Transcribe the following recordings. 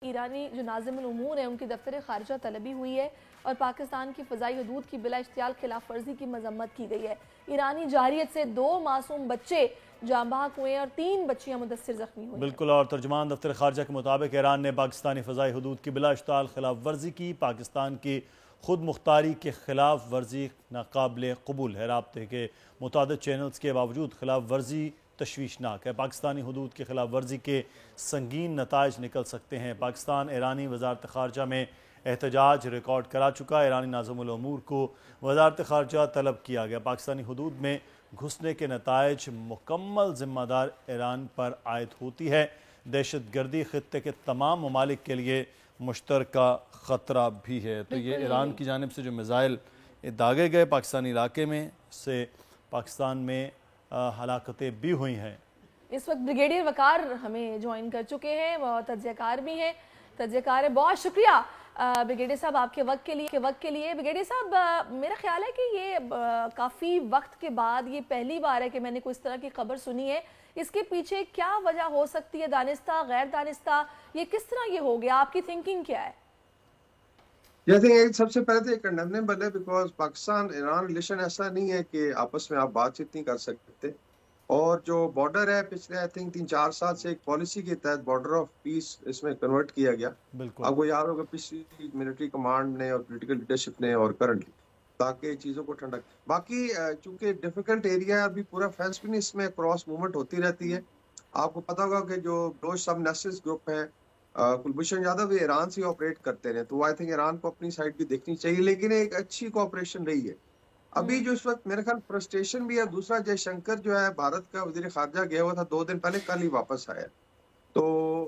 ایرانی جو ناظم الامور ہیں ان کی دفتر خارجہ طلبی ہوئی ہے اور پاکستان کی فضائی حدود کی بلا اشتعال خلاف ورزی کی مذمت کی گئی ہے۔ ایرانی جارحیت سے 2 معصوم بچے جاں بحق ہوئے اور 3 بچیاں متاثر زخمی ہوئی ہیں۔ بالکل، اور ترجمان دفتر خارجہ کے مطابق ایران نے پاکستانی فضائی حدود کی بلا اشتعال خلاف ورزی کی۔ پاکستان کی خود مختاری کے خلاف ورزی ناقابل قبول ہے۔ رابطے کے متعدد چینلز کے باوجود خلاف ورزی تشویشناک ہے۔ پاکستانی حدود کی خلاف ورزی کے سنگین نتائج نکل سکتے ہیں۔ پاکستان ایرانی وزارت خارجہ میں احتجاج ریکارڈ کرا چکا۔ ایرانی ناظم الامور کو وزارت خارجہ طلب کیا گیا۔ پاکستانی حدود میں گھسنے کے نتائج مکمل ذمہ دار ایران پر عائد ہوتی ہے۔ دہشت گردی خطے کے تمام ممالک کے لیے مشترکہ خطرہ بھی ہے۔ تو یہ ایران کی جانب سے جو میزائل داغے گئے پاکستانی علاقے میں، اس سے پاکستان میں ہلاکتیں بھی ہوئی ہیں۔ اس وقت بریگیڈیئر وقار ہمیں جوائن کر چکے ہیں، وہ تجزیہ کار بھی ہیں۔ تجزیہ کار ہے، بہت شکریہ بریگیڈیئر صاحب آپ کے وقت کے لیے۔ بریگیڈیئر صاحب، میرا خیال ہے کہ یہ کافی وقت کے بعد یہ پہلی بار ہے کہ میں نے کوئی اس طرح کی خبر سنی ہے۔ اس کے پیچھے کیا وجہ ہو سکتی ہے؟ دانستہ، غیر دانستہ، یہ کس طرح یہ ہو گیا؟ آپ کی تھنکنگ کیا ہے؟ سب سے پہلے تو یہ کنڈیمنیبل ہے، بیکاز پاکستان ایران ریلیشن ایسا نہیں ہے کہ آپس میں آپ بات چیت نہیں کر سکتے، اور جو بارڈر ہے پچھلے 3-4 سال سے ایک پالیسی کے تحت بارڈر آف پیس اس میں کنورٹ کیا گیا۔ آپ کو یاد ہوگا پچھلی ملٹری کمانڈ نے اور پولیٹیکل لیڈرشپ نے اور کرنٹلی، تاکہ چیزوں کو ٹھنڈا۔ باقی چونکہ ڈیفیکلٹ ایریا ہے، ابھی پورا فینس بھی نہیں، اس میں کراس موومنٹ ہوتی رہتی ہے۔ آپ کو پتا ہوگا کہ جو بلوچ سب نیشنلسٹ گروپ ہیں، کلبھوشن یادو بھی ایران سے آپریٹ کرتے رہے، تو آئی تھنک ایران کو اپنی سائڈ بھی دیکھنی چاہیے، لیکن ایک اچھی کوآپریشن رہی ہے۔ ابھی جو اس وقت میرے خیال فرسٹریشن بھی ہے، دوسرا جے شنکر جو ہے بھارت کا وزیر خارجہ گیا ہوا تھا 2 دن پہلے، کل ہی واپس آیا، تو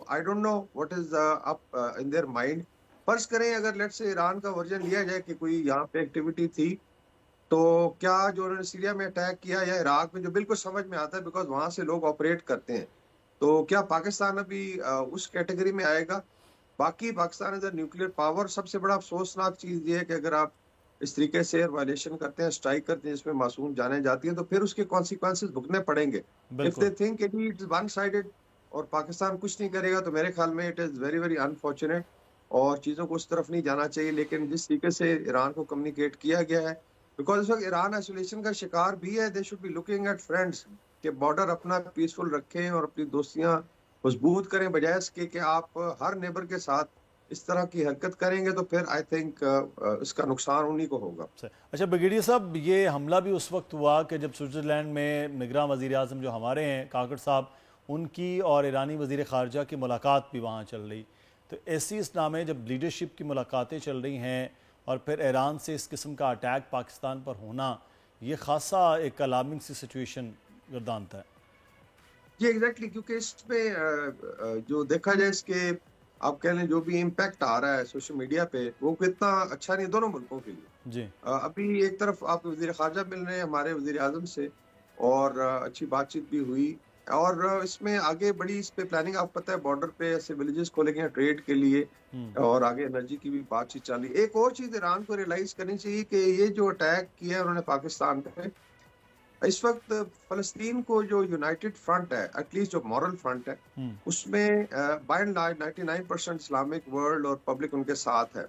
I don't know what is up in their mind. فرض کریں اگر لیٹ سے ایران کا ورژن لیا جائے کہ کوئی یہاں پہ ایکٹیویٹی تھی، تو کیا جو انہوں نے سیریا میں اٹیک کیا یا عراق میں، جو بالکل سمجھ میں آتا ہے بیکاز وہاں سے لوگ آپریٹ کرتے ہیں، تو کیا پاکستان ابھی اس کیٹیگری میں آئے گا؟ باقی پاکستان از اے نیوکلیئر پاور۔ سب سے بڑا افسوسناک چیز یہ ہے کہ اگر آپ اس طریقے سے وائلیشن کرتے ہیں، اسٹرائک کرتے ہیں، اس میں معصوم جانیں جاتی ہیں، تو پھر اس کے کانسیکوینسز بھگتنے پڑیں گے۔ If they think it is one sided اور پاکستان کچھ نہیں کرے گا، تو میرے خیال میں it is very very unfortunate, اور چیزوں کو اس طرف نہیں جانا چاہیے۔ لیکن جس طریقے سے ایران کو کمیونیکیٹ کیا گیا ہے، بیکاز اس وقت ایران آئسولیشن کا شکار بھی ہے، they should be looking at friends کہ بارڈر اپنا پیسفل رکھیں اور اپنی دوستیاں مضبوط کریں، بجائے اس کے کہ آپ ہر نیبر کے ساتھ اس طرح کی حرکت کریں گے، تو پھر آئی تھنک اس کا نقصان انہی کو ہوگا۔ اچھا بریگیڈیئر صاحب، یہ حملہ بھی اس وقت ہوا کہ جب سوئٹزرلینڈ میں نگراں وزیر اعظم جو ہمارے ہیں کاکڑ صاحب، ان کی اور ایرانی وزیر خارجہ کی ملاقات بھی وہاں چل رہی، تو ایسی اس نامے جب لیڈرشپ کی ملاقاتیں چل رہی ہیں اور پھر ایران سے اس قسم کا اٹیک پاکستان پر ہونا، یہ خاصا ایک الارمنگ سی سچویشن گردانتا ہے۔ جی ایگزیکٹلی، کیونکہ اس میں جو دیکھا جائے اس کے آپ کہہ لیں جو بھی امپیکٹ آ رہا ہے سوشل میڈیا پہ، وہ اتنا اچھا نہیں دونوں ملکوں کے لیے۔ جی ابھی ایک طرف آپ وزیر خارجہ مل رہے ہیں ہمارے وزیر اعظم سے، اور اچھی بات چیت بھی ہوئی، اور اس میں آگے بڑی اس پہ پلاننگ، آپ پتہ ہے بارڈر پہ ایسے ولیجز کھولے گئے ہیں ٹریڈ کے لیے، اور آگے انرجی کی بھی بات چیت چل رہی ہے۔ ایک اور چیز ایران کو ریئلائز کرنی چاہیے کہ یہ جو اٹیک کیا ہے انہوں نے پاکستان پہ، اس وقت فلسطین کو جو یونائٹڈ فرنٹ ہے، ایٹ لیسٹ جو مورل فرنٹ ہے، اس میں by and large 99% Islamic world اور پبلک ان کے ساتھ ہے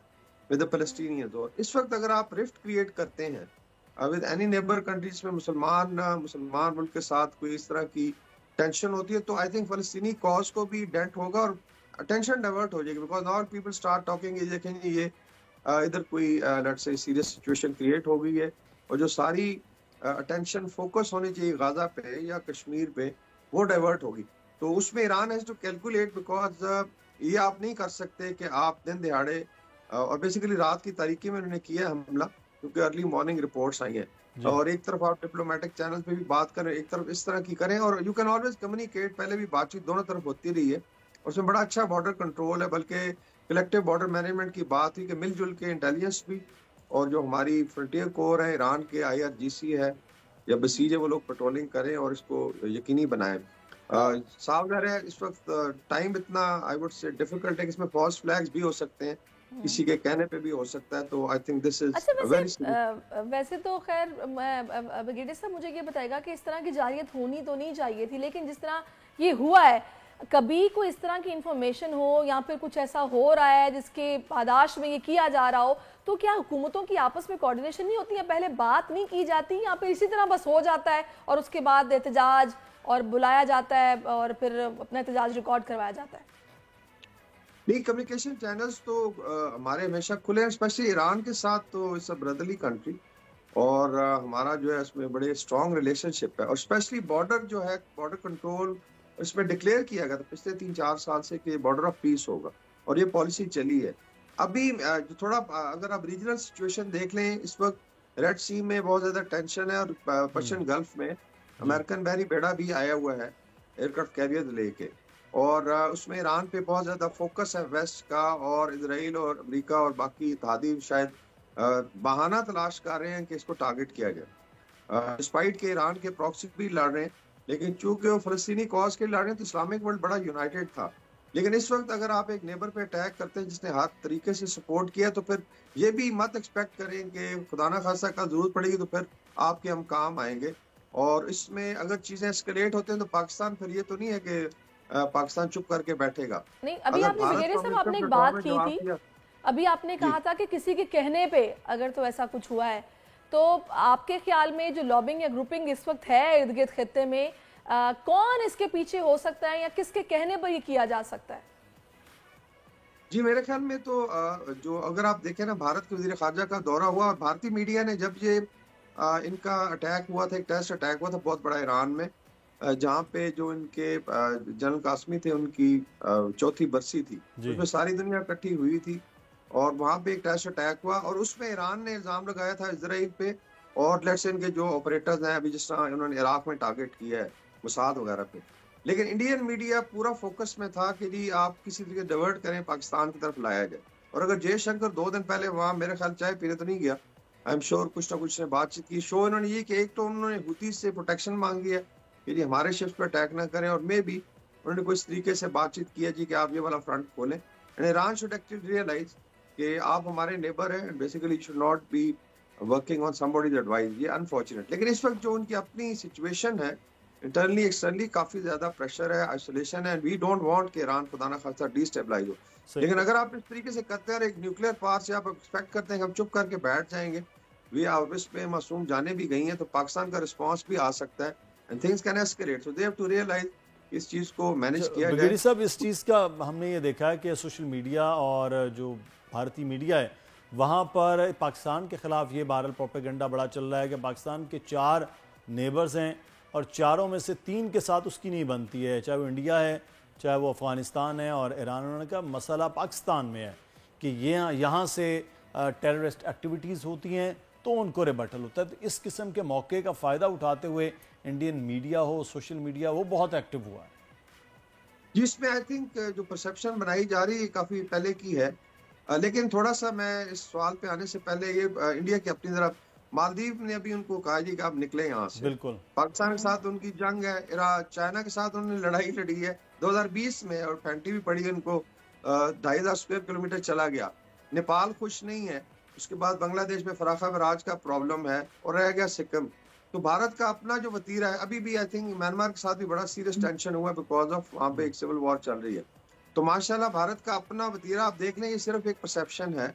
ود دا فلسطینیز۔ اور اس وقت اگر آپ رفٹ کریٹ کرتے ہیں ود اینی نیبر کنٹریز میں مسلمان ملک کے ساتھ کوئی اس طرح کی ٹینشن ہوتی ہے، تو آئی تھنک فلسطینی کاز کو بھی ڈینٹ ہوگا اور ٹینشن ڈائیورٹ ہو جائے گی، because all people start talking, یہ دیکھیں گے یہ ادھر کوئی لیٹ سے سیریس سچویشن کریٹ ہو گئی ہے، اور جو ساری اٹینشن فوکس ہونی چاہیے غزہ پہ یا کشمیر پہ، وہ ڈائیورٹ ہوگی۔ تو اس میں Iran has to calculate, because یہ آپ نہیں کر سکتے کہ آپ دن دہاڑے، اور بیسیکلی رات کی تاریکی میں انہوں نے کیا حملہ، کیونکہ ارلی مارننگ رپورٹس آئی ہیں، اور ایک طرف آپ ڈپلومیٹک چینل پہ بھی بات کریں، ایک طرف اس طرح کی کریں، اور یو کین آلویز کمیونیکیٹ، پہلے بھی بات چیت دونوں طرف ہوتی رہی ہے، اس میں بڑا اچھا بارڈر کنٹرول ہے، بلکہ کلیکٹیو بارڈر مینجمنٹ کی بات ہوئی کہ مل جل کے انٹیلیجنس بھی، اور جو ہماری فرنٹیئر کور ہے ایران کے، IRGC ہے یا بسیج ہے، وہ لوگ پیٹرولنگ کریں اور اس کو یقینی بنائیں۔ صاف ظاہر ہے اس وقت ٹائم اتنا آئی وڈ سے ڈیفیکلٹ ہے کہ اس میں فالس فلیگز بھی ہو سکتے ہیں، کسی کے کہنے پہ بھی ہو سکتا ہے، تو I think this is very serious. ویسے تو خیر بریگیڈیئر صاحب مجھے یہ بتائے گا کہ اس طرح کی جارحیت ہونی تو نہیں چاہیے تھی، لیکن جس طرح یہ ہوا ہے، کبھی کوئی اس طرح کی انفارمیشن ہو یا پھر کچھ ایسا ہو رہا ہے جس کے پاداش میں یہ کیا جا رہا ہو تو کیا حکومتوں کی آپس میں کوارڈینیشن نہیں ہوتی ہے, پہلے بات نہیں کی جاتی یا پھر اسی طرح بس ہو جاتا ہے اور اس کے بعد احتجاج اور بلایا جاتا ہے اور پھر اپنا احتجاج ریکارڈ کروایا جاتا ہے؟ نہیں, کمیونیکیشن چینلز تو ہمارے ہمیشہ کھلے ہیں, اسپیشلی ایران کے ساتھ تو اس برادرلی کنٹری, اور ہمارا جو ہے اس میں بڑے اسٹرانگ ریلیشن شپ ہے, اور اسپیشلی بارڈر جو ہے, بارڈر کنٹرول اس میں ڈکلیئر کیا گیا تھا پچھلے 3-4 سال سے کہ بارڈر آف پیس ہوگا, اور یہ پالیسی چلی ہے. ابھی تھوڑا اگر آپ ریجنل سچویشن دیکھ لیں, اس وقت ریڈ سی میں بہت زیادہ ٹینشن ہے, اور پرشین گلف میں امریکن بحری بیڑا بھی آیا ہوا ہے ایئر کرافٹ کیریئر لے کے, اور اس میں ایران پہ بہت زیادہ فوکس ہے ویسٹ کا, اور اسرائیل اور امریکہ اور باقی اتحادی شاید بہانہ تلاش کر رہے ہیں کہ اس کو ٹارگٹ کیا جائے, ڈسپائٹ کہ ایران کے پراکسی بھی لڑ رہے ہیں, لیکن چونکہ وہ فلسطینی کاز کے لڑ رہے ہیں تو اسلامک ورلڈ بڑا یونائٹڈ تھا. لیکن اس وقت اگر آپ ایک نیبر پہ اٹیک کرتے ہیں جس نے ہر طریقے سے سپورٹ کیا, تو پھر یہ بھی مت ایکسپیکٹ کریں کہ خدا نہ خاصہ کا ضرورت پڑے گی تو پھر آپ کے ہم کام آئیں گے. اور اس میں اگر چیزیں اسکلیٹ ہوتے ہیں تو پاکستان پھر یہ تو نہیں ہے کہ پاکستان چپ کر کے بیٹھے گا. نہیں, ابھی آپ نے بریگیڈیئر صاحب آپ نے ایک بات کی تھی, ابھی آپ نے کہا تھا کہ کسی کے کہنے پہ اگر تو ایسا کچھ ہوا ہے, تو آپ کے خیال میں جو لابنگ یا گروپنگ اس وقت ہے ارد گرد خطے میں, کون اس کے پیچھے ہو سکتا ہے یا کس کے کہنے پر یہ کیا جا سکتا ہے؟ جی میرے خیال میں تو جو اگر آپ دیکھیں نا, بھارت کے وزیر خارجہ کا دورہ ہوا, اور بھارتی میڈیا نے جب یہ ان کا اٹیک ہوا تھا, ایک ٹیسٹ اٹیک ہوا تھا بہت بڑا ایران میں, جہاں پہ جو ان کے جنرل قاسمی تھے ان کی 4تھی برسی تھی, اس میں ساری دنیا اکٹھی ہوئی تھی, اور وہاں پہ ایک ٹیسٹ اٹیک ہوا, اور اس میں ایران نے الزام لگایا تھا اسرائیل پہ, اور لیٹس ان کے جو آپریٹرز ہیں ابھی جس طرح انہوں نے عراق میں ٹارگٹ کیا ہے موساد وغیرہ پہ. لیکن انڈین میڈیا پورا فوکس میں تھا کہ جی آپ کسی طریقے ڈیورٹ کریں, پاکستان کی طرف لایا جائے. اور اگر جے شنکر 2 دن پہلے وہاں میرے خیال چائے پینے تو نہیں گیا, آئی ایم شیور کچھ نہ کچھ نے بات چیت کی. شو انہوں نے یہ کہ ایک تو انہوں نے حوثیز سے پروٹیکشن مانگی ہے کہ جی ہمارے شپس پہ اٹیک نہ کریں, اور میں بھی انہوں نے کوئی اس طریقے سے بات چیت کیا جی کہ آپ یہ والا فرنٹ کھولیں. ایران شوڈ ایکچولی ریئلائز کہ آپ ہمارے نیبر ہیں, basically should not be working on some bodies advice. یہ انفارچونیٹ. لیکن اس وقت جو ان کی اپنی سچویشن ہے انٹرنلی ایکسٹرنلی کافی زیادہ پریشر ہے, آئسولیشن ہے, وی ڈونٹ وانٹ کہ ایران خدا نہ خاصہ ڈی اسٹیبلائز ہو. لیکن اگر آپ اس طریقے سے کرتے ہیں, ایک نیوکلیئر پاور سے آپ ایکسپیکٹ کرتے ہیں کہ ہم چپ کر کے بیٹھ جائیں گے, وی آپس پہ معصوم جانے بھی گئی ہیں, تو پاکستان کا رسپانس بھی آ سکتا ہے, and things can escalate. So they have to realise اس چیز کو مینیج کیا جائے. بگیڑی صاحب, اس چیز کا ہم نے یہ دیکھا ہے کہ سوشل میڈیا اور جو بھارتی میڈیا ہے وہاں پر پاکستان کے خلاف یہ بہرحال پروپیگنڈا بڑا چل رہا ہے کہ پاکستان کے 4 نیبرز ہیں, اور 4 میں سے 3 کے ساتھ اس کی نہیں بنتی ہے, چاہے وہ انڈیا ہے, چاہے وہ افغانستان ہے اور ایران. انہوں نے کہا مسئلہ پاکستان میں ہے کہ یہاں سے ٹیررسٹ ایکٹیویٹیز ہوتی ہیں تو ان کو ریبٹل ہوتا ہے. تو اس قسم کے موقع کا فائدہ اٹھاتے ہوئے انڈین میڈیا ہو, سوشل میڈیا, وہ بہت ایکٹیو ہوا ہے. جس میں آئی تھنک جو پرسیپشن بنائی جا رہی ہے کافی پہلے کی ہے, لیکن تھوڑا سا میں اس سوال پہ آنے سے پہلے یہ انڈیا کی اپنی طرف, مالدیپ نے ابھی ان کو کہا جی کہ آپ نکلیں یہاں سے. بالکل. پاکستان کے ساتھ ان کی جنگ ہے, چائنا کے ساتھ انہوں نے لڑائی لڑی ہے 2020 میں, اور پھینٹی بھی پڑی ان کو, 2500 اسکوائر کلومیٹر چلا گیا. نیپال خوش نہیں ہے, اس کے بعد بنگلہ دیش میں فراخہ وراج کا پرابلم ہے, اور رہ گیا سکم. تو بھارت کا اپنا جو وتیرہ ہے, ابھی بھی آئی تھنک میانمار کے ساتھ بھی بڑا سیریس ٹینشن ہوا بیکاز آف وہاں پہ ایک سول وار چل رہی ہے. تو ماشاءاللہ بھارت کا اپنا وتیرہ آپ دیکھ لیں, یہ صرف ایک پرسیپشن ہے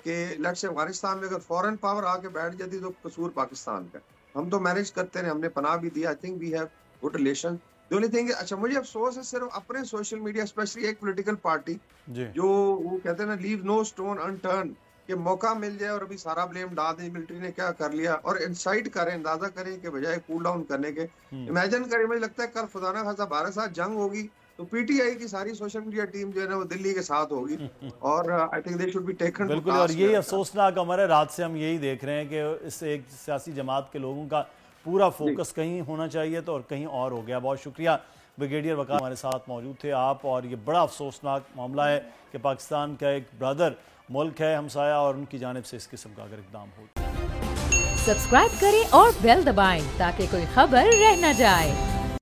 کہ لیٹس سے افغانستان میں اگر فورن پاور آ کے بیٹھ جاتی تو قصور پاکستان کا. ہم تو مینیج کرتے رہے, ہم نے پناہ بھی دیا, I think we have good relation. The only thing, اچھا مجھے افسوس ہے صرف اپنے سوشل میڈیا, اسپیشلی ایک پولیٹیکل پارٹی جو وہ کہتے ہیں نا لیو نو اسٹون انٹرن, کہ موقع مل جائے اور ابھی سارا بلیم ڈال دیں ملٹری نے کیا کر لیا, اور انسائٹ کریں, اندازہ کریں کہ بجائے کول ڈاؤن کرنے کے امیجن کریں. مجھے لگتا ہے کل خدا نہ خاصہ بھارت ساتھ جنگ ہوگی تو پی ٹی آئی کی ساری سوشل میڈیا ٹیم جو ہے نا وہ دلی کے ساتھ ہوگی, اور I think they should be taken. بالکل, اور یہی افسوسناک عمر ہے, رات سے ہم یہی دیکھ رہے ہیں کہ اس ایک سیاسی جماعت کے لوگوں کا پورا فوکس کہیں ہونا چاہیے تو اور کہیں اور ہو گیا. بہت شکریہ بریگیڈیئر وقار ہمارے ساتھ موجود تھے آپ, اور یہ بڑا افسوسناک معاملہ ہے کہ پاکستان کا ایک برادر ملک ہے ہمسایہ, اور ان کی جانب سے اس قسم کا اگر اقدام ہو. سبسکرائب کریں اور بیل دبائیں تاکہ کوئی خبر رہ نہ جائے.